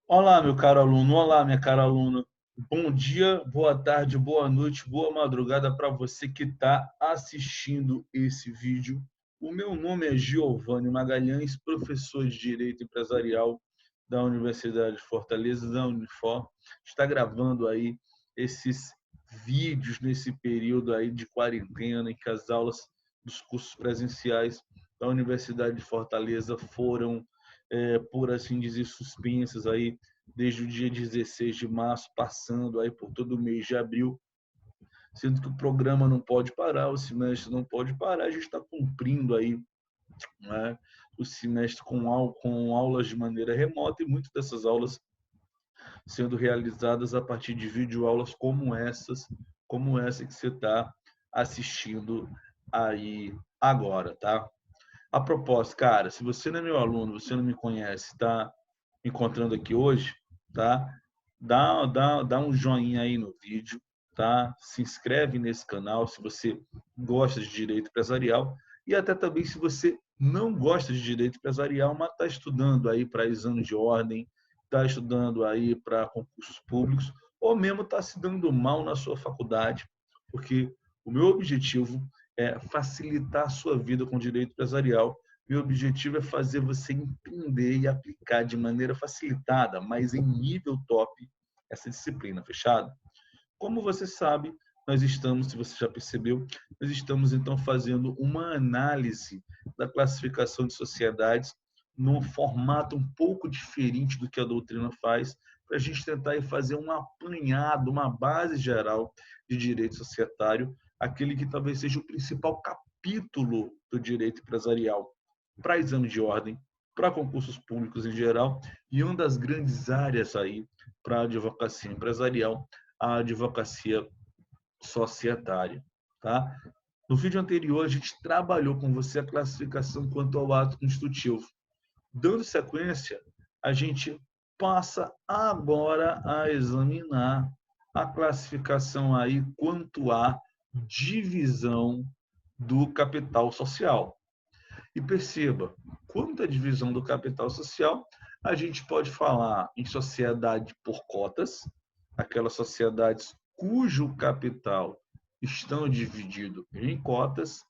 Olá, meu caro aluno. Olá, minha cara aluna. Bom dia, boa tarde, boa noite, boa madrugada para você que está assistindo esse vídeo. O meu nome é Giovanni Magalhães, professor de Direito Empresarial da Universidade de Fortaleza, da Unifor. Está gravando aí esses vídeos nesse período aí de quarentena em que as aulas dos cursos presenciais da Universidade de Fortaleza foram, por assim dizer, suspensas aí desde o dia 16 de março, passando aí por todo o mês de abril, sendo que o programa não pode parar, o semestre não pode parar, a gente está cumprindo aí, né, o semestre com aulas de maneira remota e muitas dessas aulas sendo realizadas a partir de videoaulas como essa que você está assistindo aí agora, tá? A propósito, cara, se você não é meu aluno, você não me conhece, está me encontrando aqui hoje, tá? Dá um joinha aí no vídeo, tá? Se inscreve nesse canal se você gosta de direito empresarial e até também se você não gosta de direito empresarial, mas está estudando aí para exame de ordem, está estudando aí para concursos públicos, ou mesmo está se dando mal na sua faculdade, porque o meu objetivo é facilitar a sua vida com direito empresarial. Meu objetivo é fazer você entender e aplicar de maneira facilitada, mas em nível top, essa disciplina, fechado? Como você sabe, nós estamos, se você já percebeu, nós estamos então fazendo uma análise da classificação de sociedades num formato um pouco diferente do que a doutrina faz, para a gente tentar fazer um apanhado, uma base geral de direito societário, aquele que talvez seja o principal capítulo do direito empresarial para exame de ordem, para concursos públicos em geral, e uma das grandes áreas aí para a advocacia empresarial, a advocacia societária, tá? No vídeo anterior, a gente trabalhou com você a classificação quanto ao ato constitutivo. Dando sequência, a gente passa agora a examinar a classificação aí quanto à divisão do capital social. E perceba, quanto à divisão do capital social, a gente pode falar em sociedade por cotas, aquelas sociedades cujo capital estão dividido em cotas,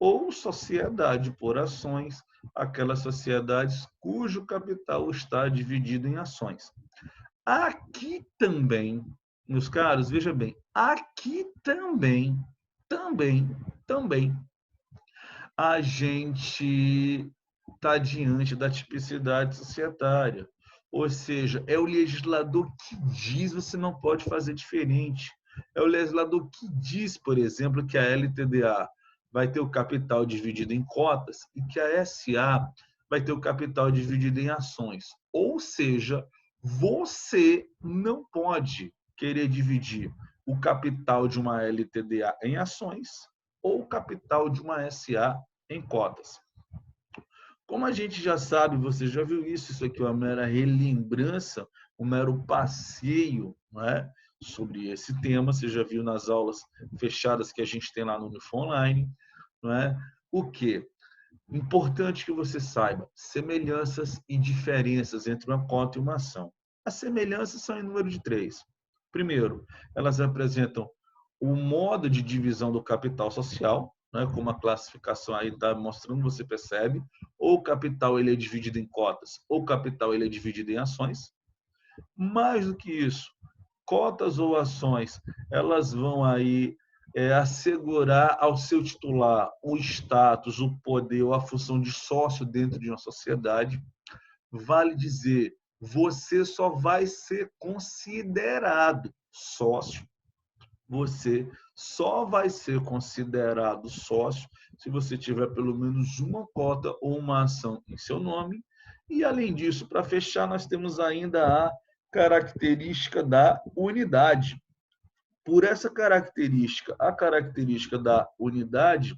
ou sociedade por ações, aquelas sociedades cujo capital está dividido em ações. Aqui também, meus caros, veja bem, aqui também a gente está diante da tipicidade societária. Ou seja, é o legislador que diz você não pode fazer diferente. É o legislador que diz, por exemplo, que a LTDA vai ter o capital dividido em cotas e que a SA vai ter o capital dividido em ações. Ou seja, você não pode querer dividir o capital de uma LTDA em ações ou o capital de uma SA em cotas. Como a gente já sabe, você já viu isso aqui é uma mera relembrança, um mero passeio, não é? Sobre esse tema, você já viu nas aulas fechadas que a gente tem lá no Unifor Online, não é? O que? Importante que você saiba semelhanças e diferenças entre uma cota e uma ação. As semelhanças são em número de três. Primeiro, elas representam o modo de divisão do capital social, né, como a classificação aí está mostrando, você percebe, ou o capital ele é dividido em cotas, ou o capital ele é dividido em ações. Mais do que isso, cotas ou ações, elas vão aí assegurar ao seu titular o status, o poder ou a função de sócio dentro de uma sociedade. Vale dizer, você só vai ser considerado sócio, você só vai ser considerado sócio se você tiver pelo menos uma cota ou uma ação em seu nome. E, além disso, para fechar, nós temos ainda a característica da unidade. Por essa característica, a característica da unidade,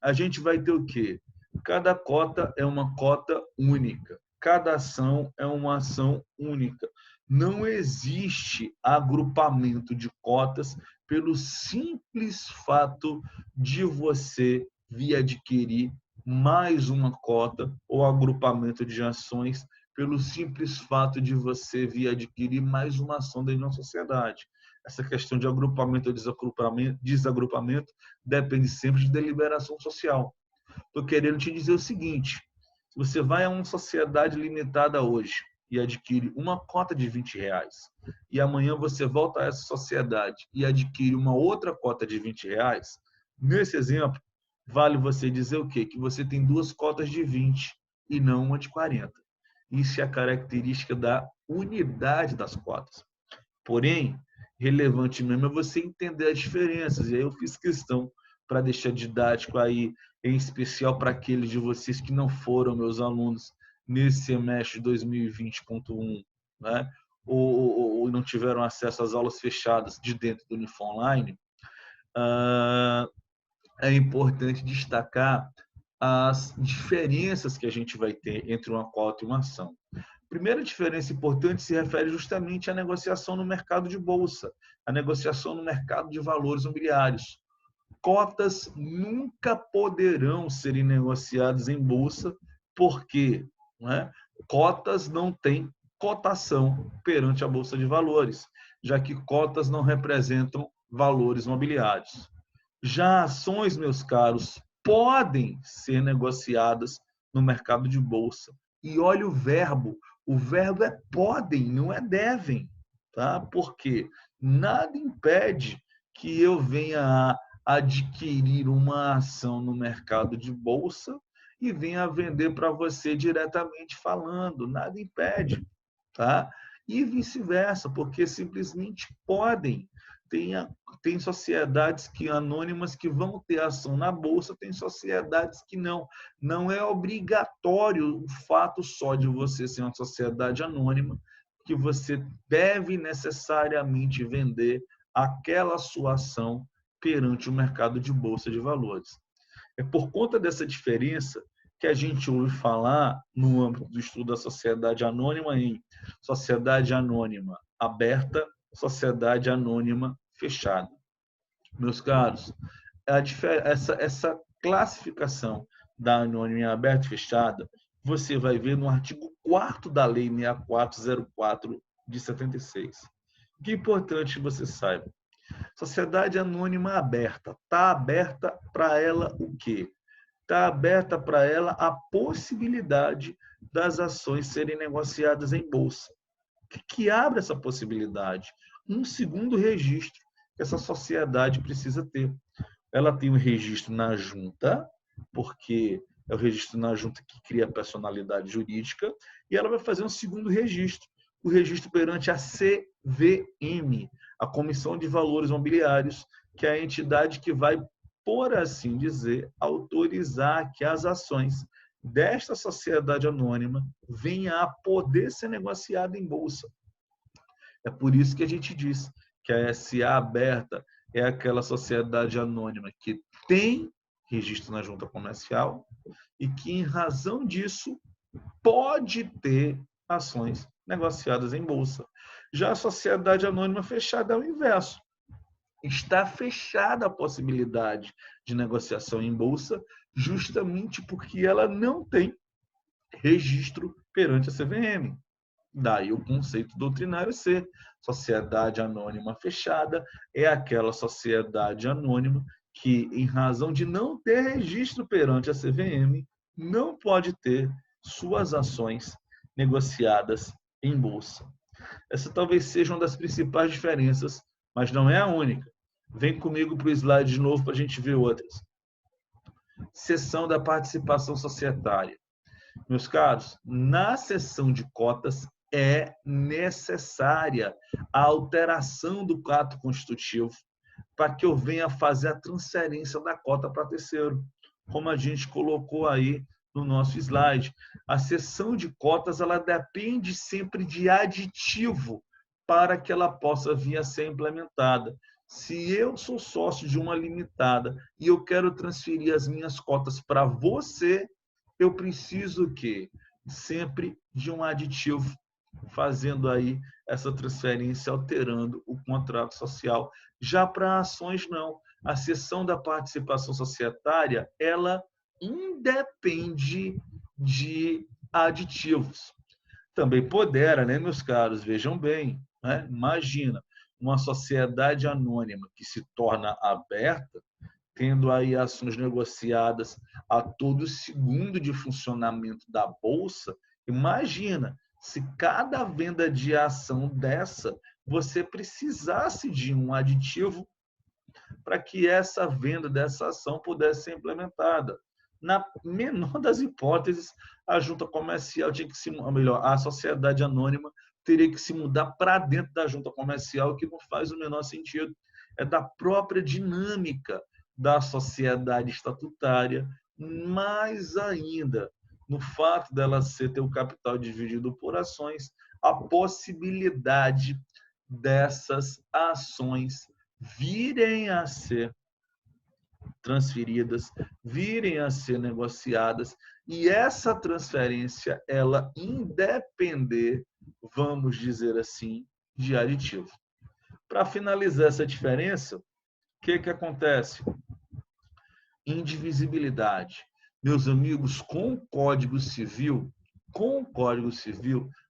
a gente vai ter o quê? Cada cota é uma cota única. Cada ação é uma ação única. Não existe agrupamento de cotas pelo simples fato de você vir adquirir mais uma cota ou agrupamento de ações pelo simples fato de você vir adquirir mais uma ação dentro de uma sociedade. Essa questão de agrupamento ou desagrupamento depende sempre de deliberação social. Estou querendo te dizer o seguinte: se você vai a uma sociedade limitada hoje e adquire uma cota de R$ 20, e amanhã você volta a essa sociedade e adquire uma outra cota de R$ 20, nesse exemplo, vale você dizer o quê? Que você tem duas cotas de 20 e não uma de 40. Isso é a característica da unidade das cotas. Porém, relevante mesmo é você entender as diferenças. E aí eu fiz questão para deixar didático aí, em especial para aqueles de vocês que não foram meus alunos nesse semestre 2020.1, né? Ou não tiveram acesso às aulas fechadas de dentro do Unifom Online. É importante destacar as diferenças que a gente vai ter entre uma cota e uma ação. A primeira diferença importante se refere justamente à negociação no mercado de bolsa, à negociação no mercado de valores mobiliários. Cotas nunca poderão ser negociadas em bolsa, porque cotas não têm cotação perante a Bolsa de Valores, já que cotas não representam valores mobiliários. Já ações, meus caros, podem ser negociadas no mercado de bolsa. E olha o verbo é podem, não é devem, tá? Porque nada impede que eu venha a adquirir uma ação no mercado de bolsa e venha a vender para você diretamente falando, nada impede, tá? E vice-versa, porque simplesmente podem. Tem sociedades anônimas que vão ter ação na bolsa, tem sociedades que não. Não é obrigatório o fato só de você ser uma sociedade anônima que você deve necessariamente vender aquela sua ação perante o mercado de bolsa de valores. É por conta dessa diferença que a gente ouve falar no âmbito do estudo da sociedade anônima em sociedade anônima aberta, sociedade anônima fechada. Meus caros, essa classificação da anônima aberta e fechada, você vai ver no artigo 4º da Lei 6404 de 76. O que é importante que você saiba? Sociedade anônima aberta. Está aberta para ela o quê? Está aberta para ela a possibilidade das ações serem negociadas em bolsa. O que abre essa possibilidade? Um segundo registro que essa sociedade precisa ter. Ela tem um registro na junta, porque é o registro na junta que cria a personalidade jurídica, e ela vai fazer um segundo registro, o registro perante a CVM, a Comissão de Valores Mobiliários, que é a entidade que vai, por assim dizer, autorizar que as ações desta sociedade anônima venham a poder ser negociada em bolsa. É por isso que a gente diz que a SA aberta é aquela sociedade anônima que tem registro na junta comercial e que, em razão disso, pode ter ações negociadas em bolsa. Já a sociedade anônima fechada é o inverso. Está fechada a possibilidade de negociação em bolsa justamente porque ela não tem registro perante a CVM. Daí o conceito doutrinário ser sociedade anônima fechada é aquela sociedade anônima que, em razão de não ter registro perante a CVM, não pode ter suas ações negociadas em bolsa. Essa talvez seja uma das principais diferenças, mas não é a única. Vem comigo para o slide de novo para a gente ver outras. Seção da participação societária. Meus caros, na seção de cotas é necessária a alteração do ato constitutivo para que eu venha fazer a transferência da cota para terceiro, como a gente colocou aí no nosso slide. A seção de cotas ela depende sempre de aditivo para que ela possa vir a ser implementada. Se eu sou sócio de uma limitada e eu quero transferir as minhas cotas para você, eu preciso que sempre de um aditivo fazendo aí essa transferência, alterando o contrato social. Já para ações, não. A seção da participação societária, ela independe de aditivos. Também pudera, né, meus caros? Vejam bem, né? Imagina uma sociedade anônima que se torna aberta, tendo aí ações negociadas a todo segundo de funcionamento da bolsa. Imagina se cada venda de ação dessa você precisasse de um aditivo para que essa venda dessa ação pudesse ser implementada. Na menor das hipóteses, a junta comercial tinha que se, ou melhor, a sociedade anônima teria que se mudar para dentro da junta comercial, que não faz o menor sentido. É da própria dinâmica da sociedade estatutária, mais ainda no fato dela ter o capital dividido por ações, a possibilidade dessas ações virem a ser transferidas, virem a ser negociadas, e essa transferência, ela independer, vamos dizer assim, de aditivo. Para finalizar essa diferença, o que acontece? Indivisibilidade. Meus amigos, com o Código Civil,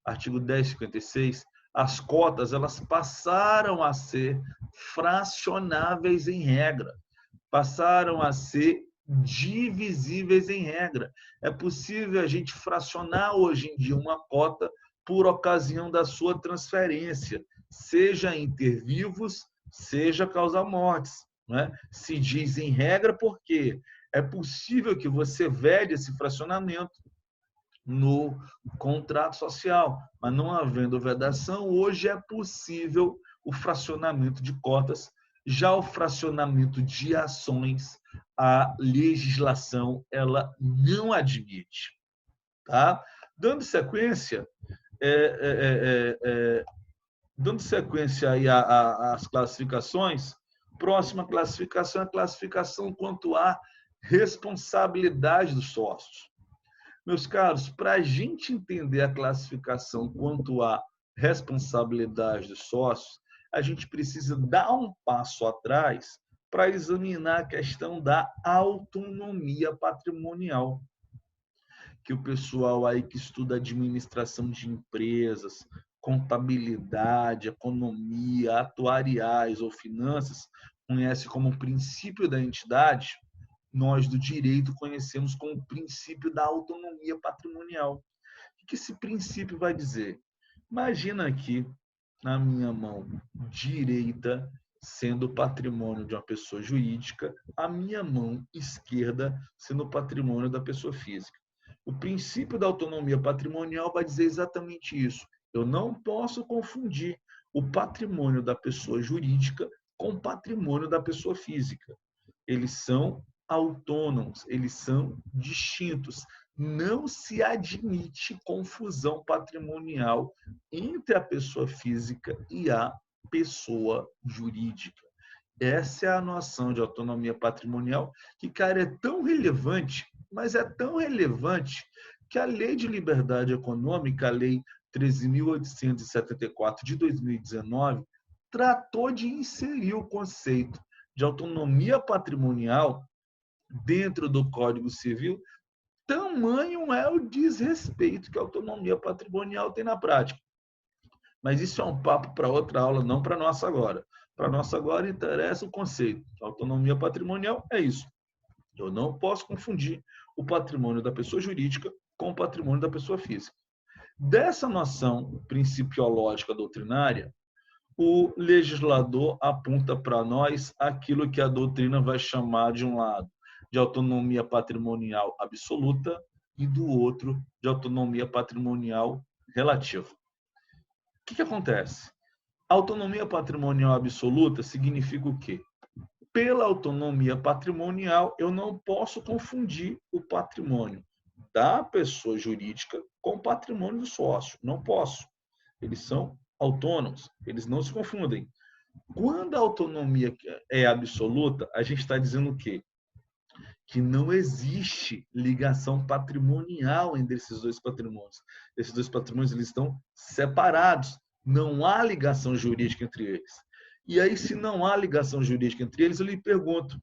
artigo 1056, as cotas elas passaram a ser fracionáveis em regra, passaram a ser divisíveis em regra. É possível a gente fracionar hoje em dia uma cota por ocasião da sua transferência, seja inter vivos, seja causar mortes. Né? Se diz em regra porque é possível que você vede esse fracionamento no contrato social, mas não havendo vedação, hoje é possível o fracionamento de cotas. Já o fracionamento de ações, a legislação ela não admite. Tá? Dando sequência, dando sequência aí às classificações, próxima classificação é a classificação quanto à responsabilidade dos sócios. Meus caros, para a gente entender a classificação quanto à responsabilidade dos sócios, a gente precisa dar um passo atrás para examinar a questão da autonomia patrimonial, que o pessoal aí que estuda administração de empresas, contabilidade, economia, atuariais ou finanças, conhece como princípio da entidade. Nós do direito conhecemos como o princípio da autonomia patrimonial. O que esse princípio vai dizer? Imagina aqui, na minha mão direita, sendo o patrimônio de uma pessoa jurídica, a minha mão esquerda sendo o patrimônio da pessoa física. O princípio da autonomia patrimonial vai dizer exatamente isso. Eu não posso confundir o patrimônio da pessoa jurídica com o patrimônio da pessoa física. Eles são autônomos, eles são distintos. Não se admite confusão patrimonial entre a pessoa física e a pessoa jurídica. Essa é a noção de autonomia patrimonial que, cara, é tão relevante, mas é tão relevante que a Lei de Liberdade Econômica, a Lei 13.874 de 2019, tratou de inserir o conceito de autonomia patrimonial dentro do Código Civil. Tamanho é o desrespeito que a autonomia patrimonial tem na prática. Mas isso é um papo para outra aula, não para nossa agora. Para nossa agora interessa o conceito. A autonomia patrimonial é isso. Eu não posso confundir o patrimônio da pessoa jurídica com o patrimônio da pessoa física. Dessa noção principiológica doutrinária, o legislador aponta para nós aquilo que a doutrina vai chamar, de um lado, de autonomia patrimonial absoluta e do outro, de autonomia patrimonial relativa. O que acontece? A autonomia patrimonial absoluta significa o quê? Pela autonomia patrimonial, eu não posso confundir o patrimônio da pessoa jurídica com o patrimônio do sócio. Não posso. Eles são autônomos, eles não se confundem. Quando a autonomia é absoluta, a gente está dizendo o quê? Que não existe ligação patrimonial entre esses dois patrimônios. Esses dois patrimônios eles estão separados. Não há ligação jurídica entre eles. E aí, se não há ligação jurídica entre eles, eu lhe pergunto,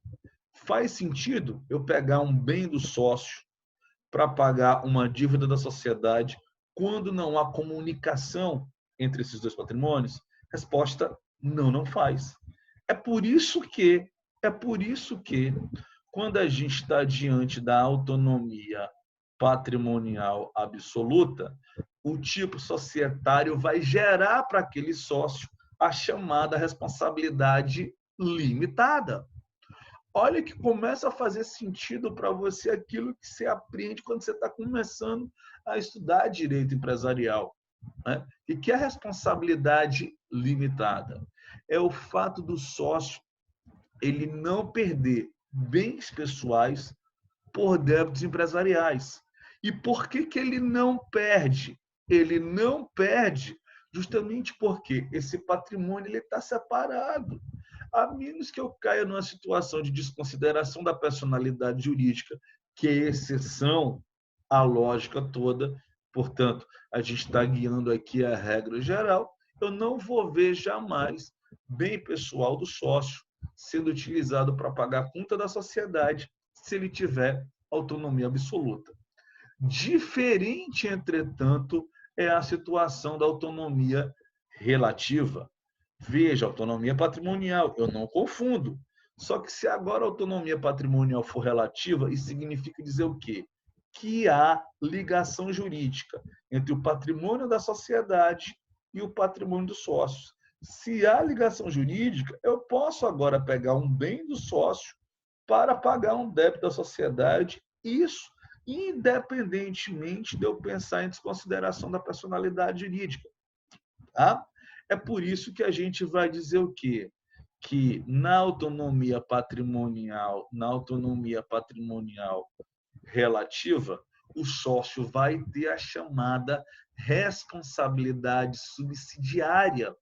faz sentido eu pegar um bem do sócio para pagar uma dívida da sociedade quando não há comunicação entre esses dois patrimônios? Resposta: não, não faz. É por isso que, quando a gente está diante da autonomia patrimonial absoluta, o tipo societário vai gerar para aquele sócio a chamada responsabilidade limitada. Olha que começa a fazer sentido para você aquilo que você aprende quando você está começando a estudar direito empresarial. Né? E que é a responsabilidade limitada? É o fato do sócio ele não perder bens pessoais por débitos empresariais. E por que ele não perde? Ele não perde justamente porque esse patrimônio está separado. A menos que eu caia numa situação de desconsideração da personalidade jurídica, que é exceção à lógica toda, portanto, a gente está guiando aqui a regra geral, eu não vou ver jamais bem pessoal do sócio sendo utilizado para pagar a conta da sociedade se ele tiver autonomia absoluta. Diferente, entretanto, é a situação da autonomia relativa. Veja, autonomia patrimonial, eu não confundo. Só que se agora a autonomia patrimonial for relativa, isso significa dizer o quê? Que há ligação jurídica entre o patrimônio da sociedade e o patrimônio dos sócios. Se há ligação jurídica, eu posso agora pegar um bem do sócio para pagar um débito da sociedade, isso independentemente de eu pensar em desconsideração da personalidade jurídica. Tá? É por isso que a gente vai dizer o quê? Que na autonomia patrimonial relativa, o sócio vai ter a chamada responsabilidade subsidiária,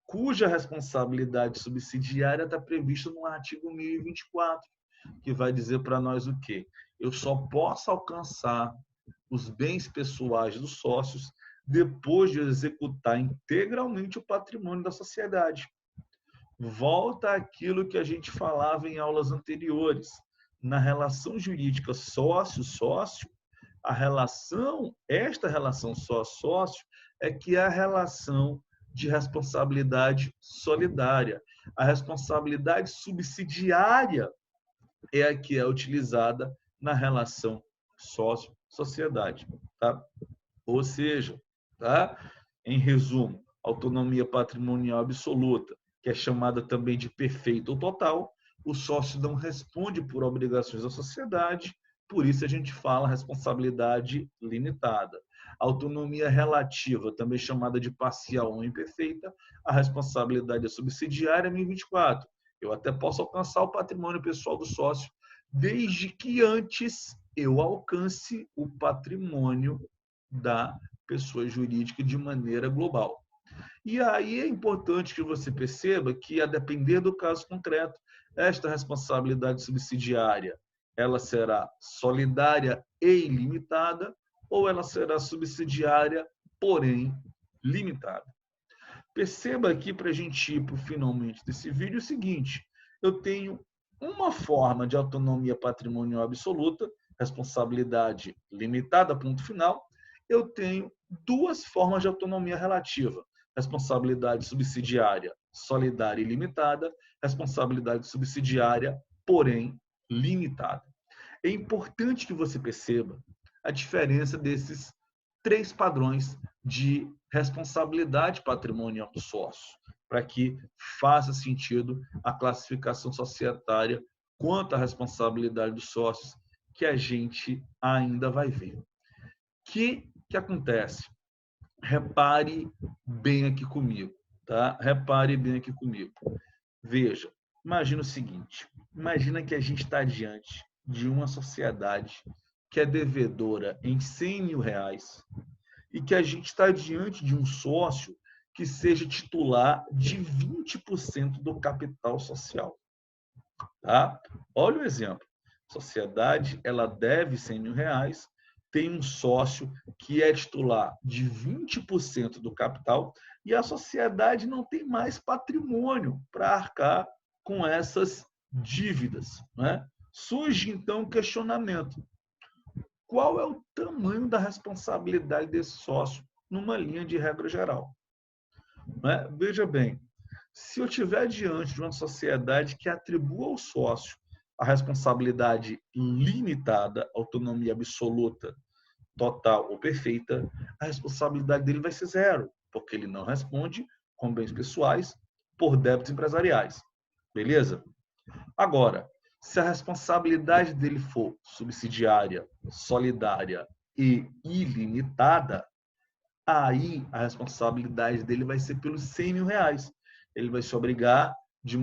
cuja responsabilidade subsidiária está prevista no artigo 1024, que vai dizer para nós o quê? Eu só posso alcançar os bens pessoais dos sócios depois de executar integralmente o patrimônio da sociedade. Volta àquilo que a gente falava em aulas anteriores. Na relação jurídica sócio-sócio, esta relação sócio-sócio é que é a relação de responsabilidade solidária. A responsabilidade subsidiária é a que é utilizada na relação sócio-sociedade. Tá? Ou seja, tá? Em resumo, autonomia patrimonial absoluta, que é chamada também de perfeita ou total, o sócio não responde por obrigações da sociedade, por isso a gente fala responsabilidade limitada. Autonomia relativa, também chamada de parcial ou imperfeita, a responsabilidade é subsidiária 1024. Eu até posso alcançar o patrimônio pessoal do sócio, desde que antes eu alcance o patrimônio da pessoa jurídica de maneira global. E aí é importante que você perceba que, a depender do caso concreto, esta responsabilidade subsidiária ela será solidária e ilimitada ou ela será subsidiária, porém limitada. Perceba aqui, para a gente ir para o finalmente desse vídeo, o seguinte: eu tenho uma forma de autonomia patrimonial absoluta, responsabilidade limitada, ponto final. Eu tenho duas formas de autonomia relativa, responsabilidade subsidiária solidária e limitada, responsabilidade subsidiária, porém limitada. É importante que você perceba a diferença desses três padrões de responsabilidade patrimonial do sócio, para que faça sentido a classificação societária quanto à responsabilidade dos sócios, que a gente ainda vai ver. O que acontece? Repare bem aqui comigo, tá? Repare bem aqui comigo. Veja, imagina o seguinte: imagina que a gente está diante de uma sociedade que é devedora em R$100.000 e que a gente está diante de um sócio que seja titular de 20% do capital social. Tá? Olha o exemplo. A sociedade ela deve R$100.000, tem um sócio que é titular de 20% do capital e a sociedade não tem mais patrimônio para arcar com essas dívidas. Né? Surge, então, um questionamento. qual é o tamanho da responsabilidade desse sócio numa linha de regra geral. Né? Veja bem, se eu estiver diante de uma sociedade que atribua ao sócio a responsabilidade limitada, autonomia absoluta, total ou perfeita, a responsabilidade dele vai ser zero, porque ele não responde com bens pessoais por débitos empresariais. Beleza? Agora, se a responsabilidade dele for subsidiária, solidária e ilimitada, aí a responsabilidade dele vai ser pelos 100 mil reais. Ele vai se obrigar de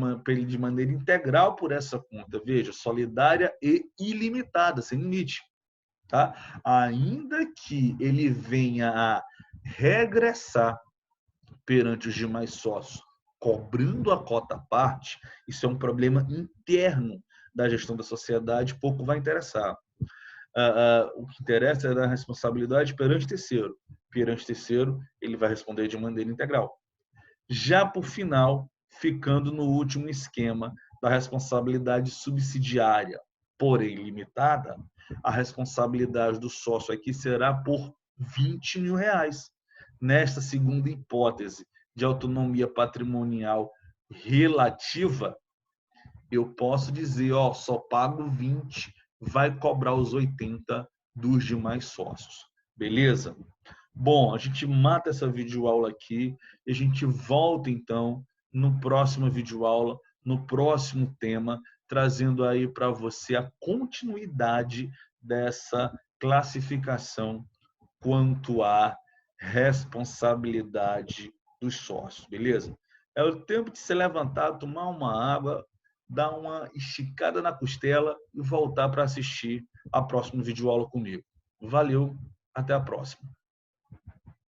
maneira integral por essa conta. Veja, solidária e ilimitada, sem limite. Tá? Ainda que ele venha a regressar perante os demais sócios, cobrando a cota à parte, isso é um problema interno da gestão da sociedade, pouco vai interessar. O que interessa é a responsabilidade perante terceiro. Perante terceiro, ele vai responder de maneira integral. Já por final, ficando no último esquema da responsabilidade subsidiária, porém limitada, a responsabilidade do sócio aqui será por 20 mil reais. Nesta segunda hipótese de autonomia patrimonial relativa, eu posso dizer, ó, só pago 20, vai cobrar os 80 dos demais sócios. Beleza? Bom, a gente mata essa videoaula aqui e a gente volta, então, no próximo videoaula, no próximo tema, trazendo aí para você a continuidade dessa classificação quanto à responsabilidade dos sócios, beleza? É o tempo de se levantar, tomar uma água, dar uma esticada na costela e voltar para assistir a próxima videoaula comigo. Valeu, até a próxima.